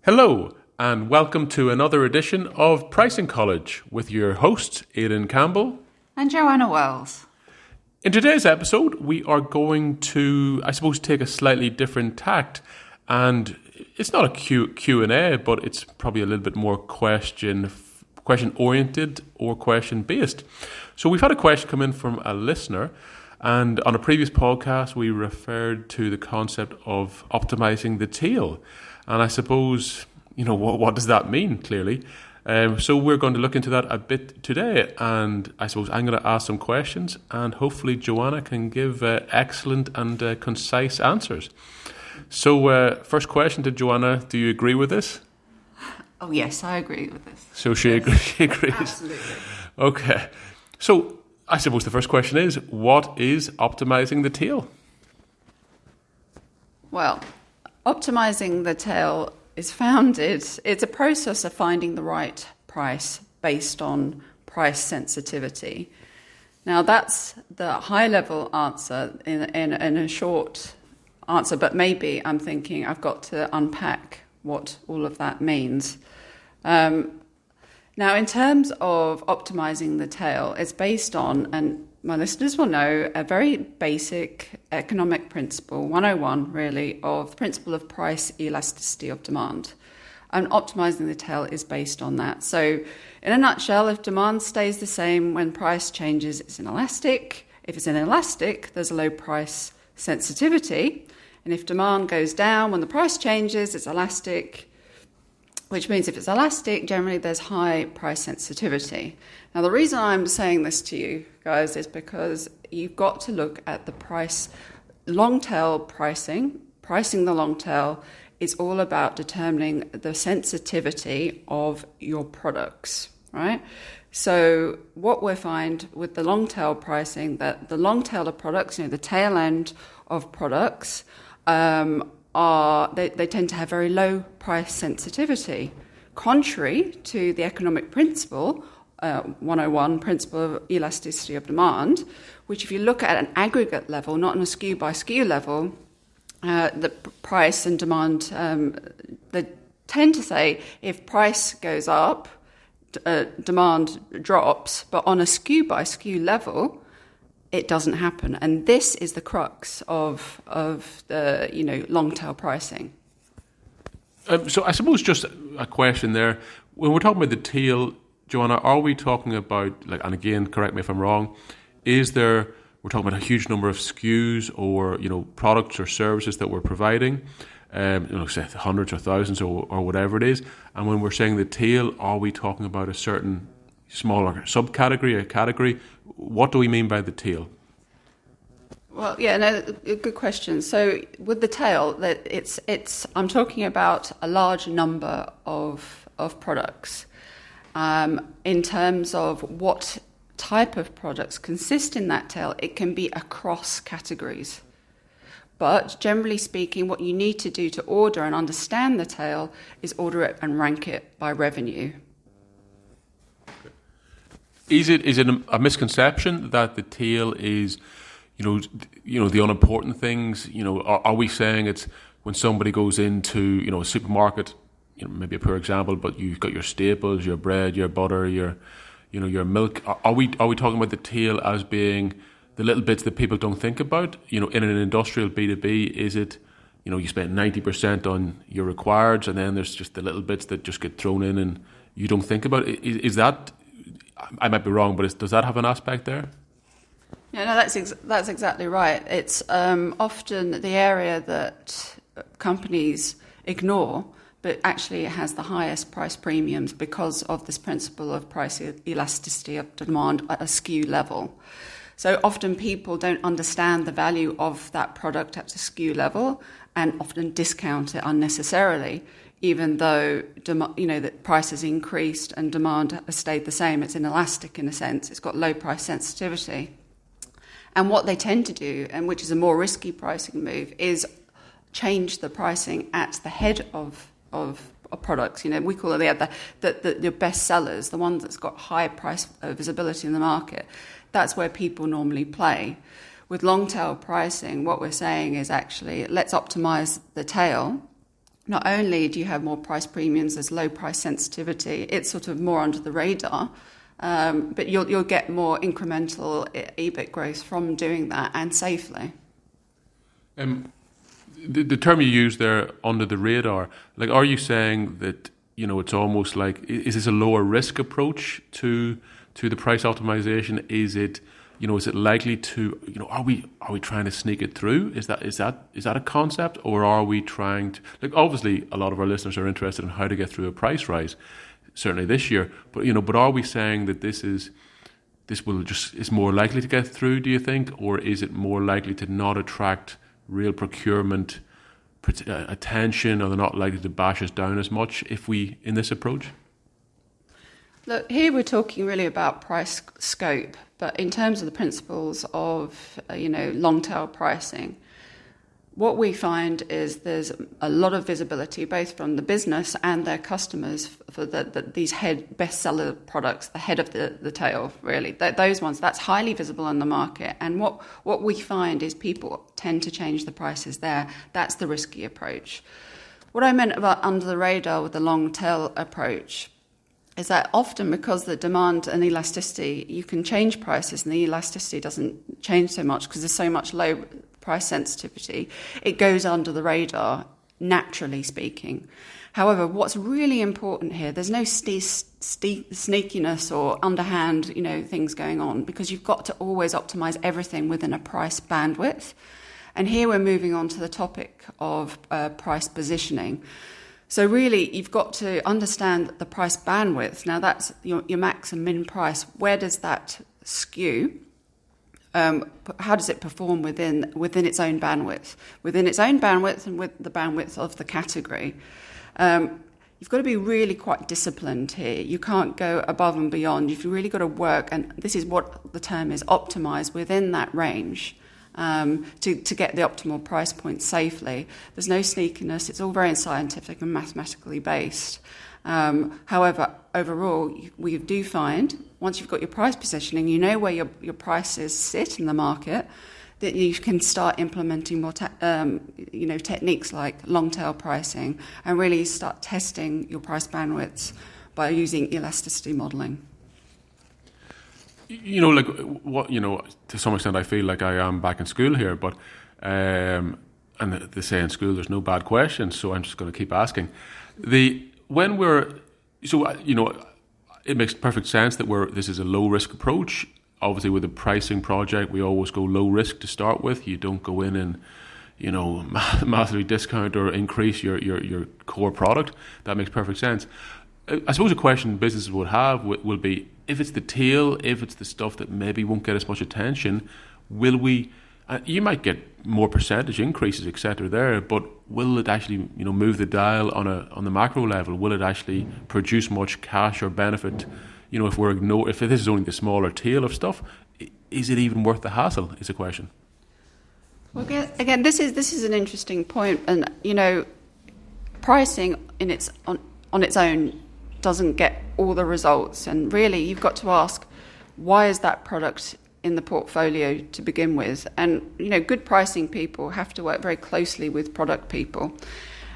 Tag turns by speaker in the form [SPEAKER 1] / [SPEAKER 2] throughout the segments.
[SPEAKER 1] Hello, and welcome to another edition of Pricing College with your hosts, Aidan Campbell
[SPEAKER 2] and Joanna Wells.
[SPEAKER 1] In today's episode, we are going to, take a slightly different tact. And it's not a Q&A, but it's probably a little bit more question-oriented or question-based. So we've had a question come in from a listener. And on a previous podcast, we referred to the concept of optimizing the tail. And I suppose, what does that mean, clearly? So we're going to look into that a bit today. And I suppose I'm going to ask some questions, and hopefully Joanna can give excellent and concise answers. So first question to Joanna, do you agree with this?
[SPEAKER 2] Oh, yes, I agree with this.
[SPEAKER 1] So she agrees?
[SPEAKER 2] Absolutely.
[SPEAKER 1] Okay. So I suppose the first question is, what is optimizing the tail?
[SPEAKER 2] Well, optimizing the tail it's a process of finding the right price based on price sensitivity. Now, that's the high-level answer in a short answer, but maybe I'm thinking I've got to unpack what all of that means. Now, in terms of optimizing the tail, it's based on, and my listeners will know, a very basic economic principle, 101 really, of the principle of price elasticity of demand. And optimizing the tail is based on that. So in a nutshell, if demand stays the same when price changes, it's inelastic. If it's inelastic, there's a low price sensitivity. And if demand goes down when the price changes, it's elastic, which means if it's elastic, generally there's high price sensitivity. Now, the reason I'm saying this to you guys is because you've got to look at the price, long tail pricing. Pricing the long tail is all about determining the sensitivity of your products, right? So what we find with the long tail pricing, that the long tail of products, the tail end of products, they tend to have very low price sensitivity, contrary to the economic principle, 101, principle of elasticity of demand, which if you look at an aggregate level, not on a SKU by SKU level, the price and demand, they tend to say if price goes up, demand drops, but on a SKU by SKU level, it doesn't happen. And this is the crux of the long tail pricing.
[SPEAKER 1] So I suppose just a question there. When we're talking about the tail, Joanna, are we talking about, and again, correct me if I'm wrong, we're talking about a huge number of SKUs or, products or services that we're providing, say hundreds or thousands or whatever it is. And when we're saying the tail, are we talking about a certain smaller subcategory, a category? What do we mean by the tail?
[SPEAKER 2] Well, good question. So with the tail, that I'm talking about a large number of products. In terms of what type of products consist in that tail, it can be across categories. But generally speaking, what you need to do to order and understand the tail is order it and rank it by revenue.
[SPEAKER 1] Is it a misconception that the tail is, the unimportant things? Are we saying it's when somebody goes into, a supermarket, maybe a poor example, but you've got your staples, your bread, your butter, your milk. Are we talking about the tail as being the little bits that people don't think about? In an industrial B2B, is it, you spend 90% on your requireds, and then there's just the little bits that just get thrown in and you don't think about it? Is that, I might be wrong, but does that have an aspect there?
[SPEAKER 2] Yeah, no, that's exactly right. It's often the area that companies ignore, but actually it has the highest price premiums because of this principle of price elasticity of demand at a SKU level. So often people don't understand the value of that product at a SKU level and often discount it unnecessarily, even though the price has increased and demand has stayed the same. It's inelastic in a sense. It's got low price sensitivity. And what they tend to do, and which is a more risky pricing move, is change the pricing at the head of products. We call it the best sellers, the ones that's got high price visibility in the market. That's where people normally play. With long tail pricing, what we're saying is actually let's optimize the tail not only do you have more price premiums, there's low price sensitivity, it's sort of more under the radar, but you'll get more incremental EBIT growth from doing that, and safely.
[SPEAKER 1] The term you use there, under the radar, like, are you saying that, it's almost like, is this a lower risk approach to the price optimization? Is it, is it likely to, are we trying to sneak it through? Is that a concept, or are we trying to, like, obviously a lot of our listeners are interested in how to get through a price rise, certainly this year, but are we saying that this is more likely to get through, do you think, or is it more likely to not attract real procurement attention, or they're not likely to bash us down as much in this approach?
[SPEAKER 2] Look, here we're talking really about price scope, but in terms of the principles of, long tail pricing, what we find is there's a lot of visibility, both from the business and their customers, for these bestseller products, the head of the tail, really. Those ones, that's highly visible in the market. And what we find is people tend to change the prices there. That's the risky approach. What I meant about under the radar with the long tail approach is that often, because the demand and elasticity, you can change prices and the elasticity doesn't change so much because there's so much low price sensitivity, it goes under the radar, naturally speaking. However, what's really important here, there's no sneakiness or underhand, things going on, because you've got to always optimize everything within a price bandwidth. And here we're moving on to the topic of price positioning. So really, you've got to understand the price bandwidth. Now, that's your max and min price. Where does that skew? How does it perform within its own bandwidth? Within its own bandwidth and with the bandwidth of the category. You've got to be really quite disciplined here. You can't go above and beyond. You've really got to work, and this is what the term is, optimize within that range. To get the optimal price point safely. There's no sneakiness. It's all very scientific and mathematically based. However, overall, we do find, once you've got your price positioning, you know where your prices sit in the market, that you can start implementing more techniques like long tail pricing, and really start testing your price bandwidths by using elasticity modeling.
[SPEAKER 1] To some extent I feel like I am back in school here, but and they say in school there's no bad questions, so I'm just going to keep asking. It makes perfect sense that this is a low risk approach. Obviously, with a pricing project, we always go low risk to start with. You don't go in and massively discount or increase your core product. That makes perfect sense. I suppose a question businesses would have will be, if it's the tail, if it's the stuff that maybe won't get as much attention, will we? You might get more percentage increases, etc. there, but will it actually, move the dial on the macro level? Will it actually produce much cash or benefit? If this is only the smaller tail of stuff, is it even worth the hassle? Is a question.
[SPEAKER 2] Well, again, this is an interesting point, and pricing on its own doesn't get all the results, and really you've got to ask, why is that product in the portfolio to begin with? And good pricing people have to work very closely with product people,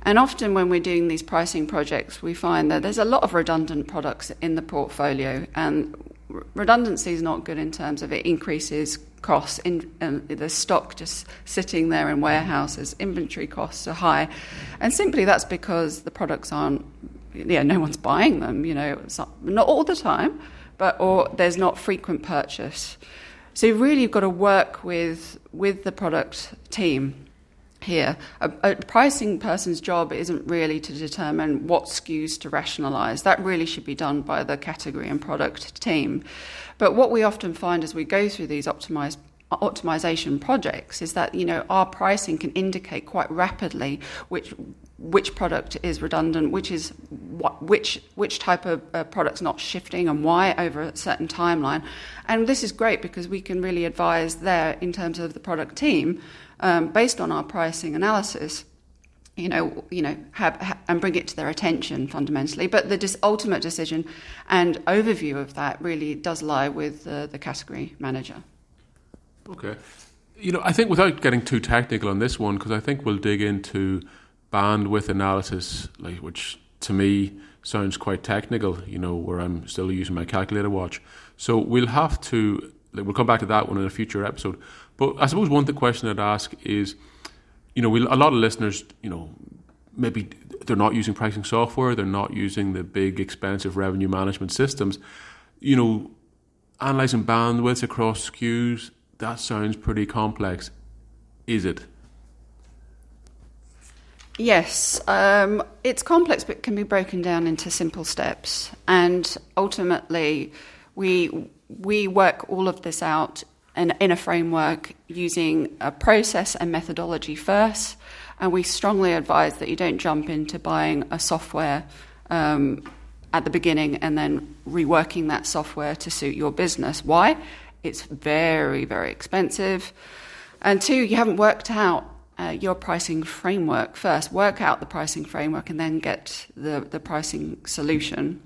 [SPEAKER 2] and often when we're doing these pricing projects, we find that there's a lot of redundant products in the portfolio, and redundancy is not good in terms of it increases costs in the stock just sitting there in warehouses. Inventory costs are high, and simply that's because the products aren't, no one's buying them, not all the time, or there's not frequent purchase. So really you've got to work with the product team here. A pricing person's job isn't really to determine what SKUs to rationalise. That really should be done by the category and product team. But what we often find as we go through these optimization projects is that our pricing can indicate quite rapidly which product is redundant, which type of product's not shifting and why over a certain timeline. And this is great because we can really advise there in terms of the product team, based on our pricing analysis, and bring it to their attention fundamentally. But the ultimate decision and overview of that really does lie with the category manager.
[SPEAKER 1] Okay. I think without getting too technical on this one, because I think we'll dig into bandwidth analysis, like which to me sounds quite technical, where I'm still using my calculator watch. So we'll come back to that one in a future episode. But I suppose one question I'd ask is, a lot of listeners, maybe they're not using pricing software, they're not using the big expensive revenue management systems. Analysing bandwidths across SKUs, that sounds pretty complex. Is it?
[SPEAKER 2] Yes, it's complex, but can be broken down into simple steps. And ultimately, we work all of this out in a framework using a process and methodology first. And we strongly advise that you don't jump into buying a software at the beginning and then reworking that software to suit your business. Why? It's very, very expensive. And two, you haven't worked out your pricing framework first. Work out the pricing framework and then get the pricing solution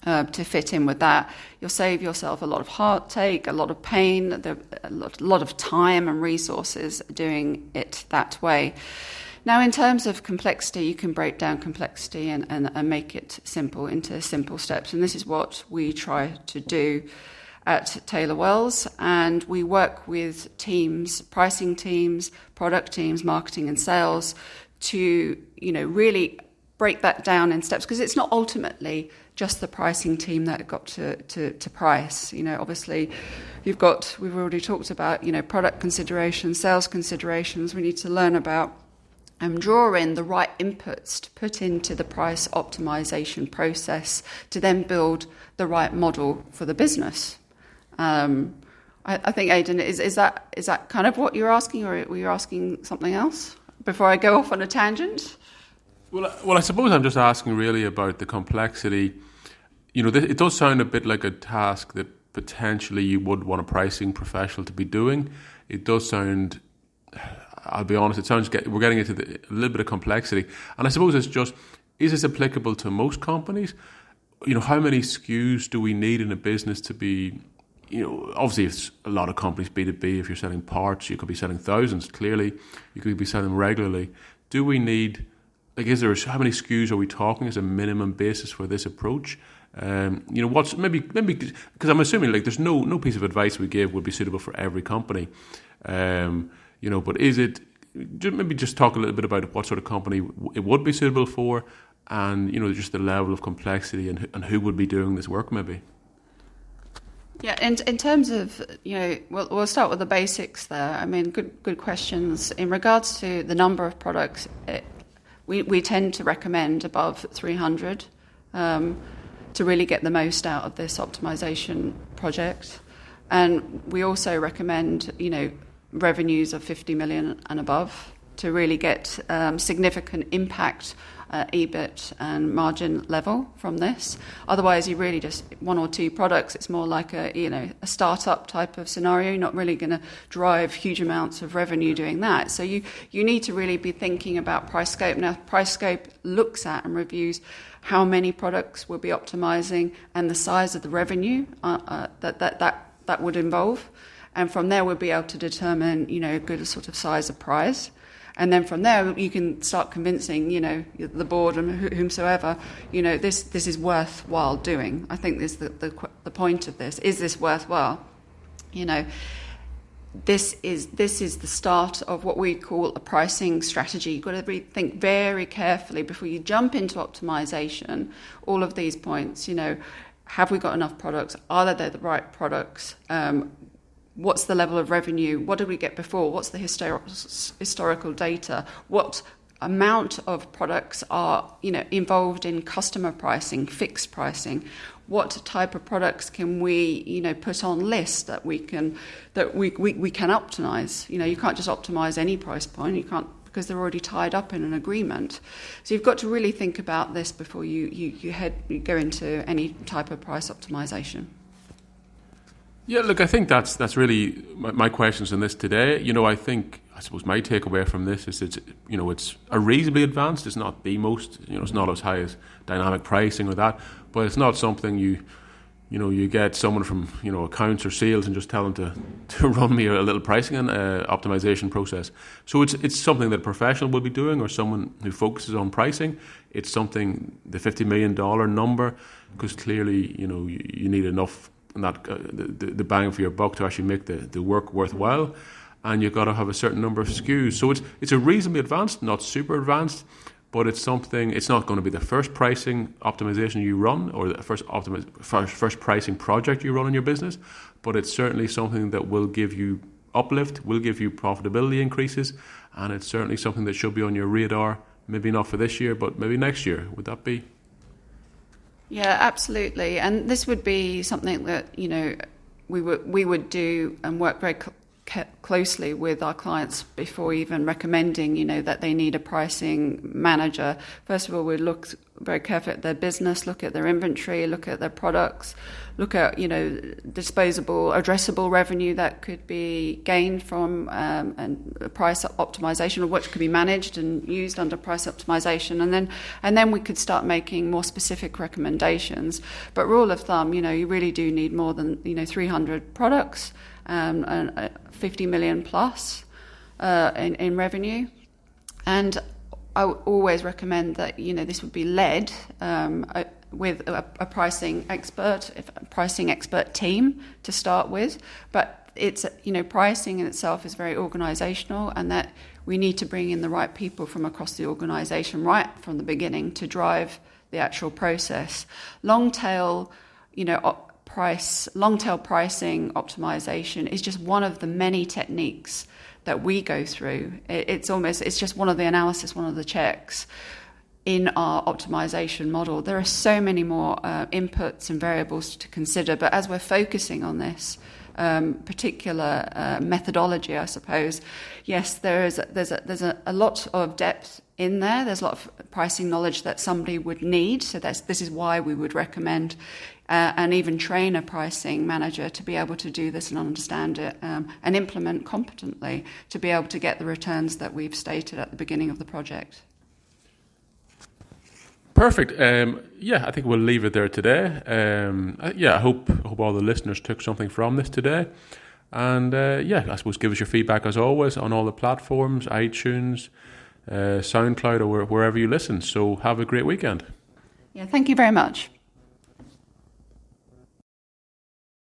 [SPEAKER 2] to fit in with that. You'll save yourself a lot of heartache, a lot of pain, a lot of time and resources doing it that way. Now, in terms of complexity, you can break down complexity and make it simple into simple steps. And this is what we try to do at Taylor Wells, and we work with teams, pricing teams, product teams, marketing and sales to, really break that down in steps, because it's not ultimately just the pricing team that got to price. Obviously we've already talked about, product considerations, sales considerations. We need to learn about and draw in the right inputs to put into the price optimization process to then build the right model for the business. I think, Aidan, is that kind of what you're asking, or were you asking something else before I go off on a tangent?
[SPEAKER 1] Well, I suppose I'm just asking really about the complexity. It does sound a bit like a task that potentially you would want a pricing professional to be doing. It does sound, I'll be honest, we're getting into a little bit of complexity. And I suppose it's just, is this applicable to most companies? How many SKUs do we need in a business to be, obviously it's a lot of companies B2B. If you're selling parts, you could be selling thousands. Clearly, you could be selling regularly. Do we need, how many SKUs are we talking as a minimum basis for this approach? What's maybe because I'm assuming there's no piece of advice we give would be suitable for every company. But is it, maybe just talk a little bit about what sort of company it would be suitable for, and just the level of complexity and who would be doing this work maybe.
[SPEAKER 2] Yeah, and in terms of, we'll start with the basics there. I mean, good questions. In regards to the number of products, we tend to recommend above 300 to really get the most out of this optimization project. And we also recommend, revenues of 50 million and above to really get significant impact EBIT and margin level from this. Otherwise, you really just one or two products. It's more like a startup type of scenario. You're not really going to drive huge amounts of revenue doing that. So you need to really be thinking about price scope. Now, price scope looks at and reviews how many products we'll be optimizing and the size of the revenue that would involve. And from there, we'll be able to determine, a good sort of size of prize. And then from there, you can start convincing, the board and whomsoever, this is worthwhile doing. I think this is the point of this. Is this worthwhile? This is the start of what we call a pricing strategy. You've got to think very carefully before you jump into optimization. All of these points, have we got enough products? Are they the right products? What's the level of revenue? What did we get before? What's the historical data? What amount of products are involved in customer pricing, fixed pricing? What type of products can we put on list that we can optimize? You can't just optimize any price point. You can't, because they're already tied up in an agreement. So you've got to really think about this before you go into any type of price optimization.
[SPEAKER 1] Yeah, look, I think that's really my questions on this today. I suppose my takeaway from this is it's a reasonably advanced. It's not the most, it's not as high as dynamic pricing or that, but it's not something you you get someone from, accounts or sales and just tell them to run me a little pricing and optimization process. So it's something that a professional will be doing, or someone who focuses on pricing. It's something, the $50 million number, because clearly, you need enough, that the bang for your buck to actually make the work worthwhile. And you've got to have a certain number of SKUs. So it's a reasonably advanced, not super advanced, but it's something. It's not going to be the first pricing optimization you run, or the first pricing project you run in your business, but it's certainly something that will give you uplift, will give you profitability increases, and it's certainly something that should be on your radar, maybe not for this year, but maybe next year. Would that be?
[SPEAKER 2] Yeah, absolutely. And this would be something that, we would do and work very closely with our clients before even recommending, that they need a pricing manager. First of all, we'd look very carefully at their business, look at their inventory, look at their products, look at, disposable, addressable revenue that could be gained from and price optimization, or which could be managed and used under price optimization. And then we could start making more specific recommendations. But rule of thumb, you really do need more than, 300 products, and 50 million plus in revenue. And I would always recommend that, this would be led with a pricing expert team to start with. But it's, pricing in itself is very organizational, and that we need to bring in the right people from across the organization right from the beginning to drive the actual process. Long tail pricing optimization is just one of the many techniques that we go through. It's just one of the analysis, one of the checks in our optimization model. There are so many more inputs and variables to consider, but as we're focusing on this particular methodology, I suppose, yes, there's a lot of depth in there. There's a lot of pricing knowledge that somebody would need. So this is why we would recommend and even train a pricing manager to be able to do this and understand it and implement competently to be able to get the returns that we've stated at the beginning of the project.
[SPEAKER 1] Perfect. I think we'll leave it there today. I hope all the listeners took something from this today. And I suppose give us your feedback as always on all the platforms, iTunes, SoundCloud, or wherever you listen. So have a great weekend.
[SPEAKER 2] Yeah, thank you very much.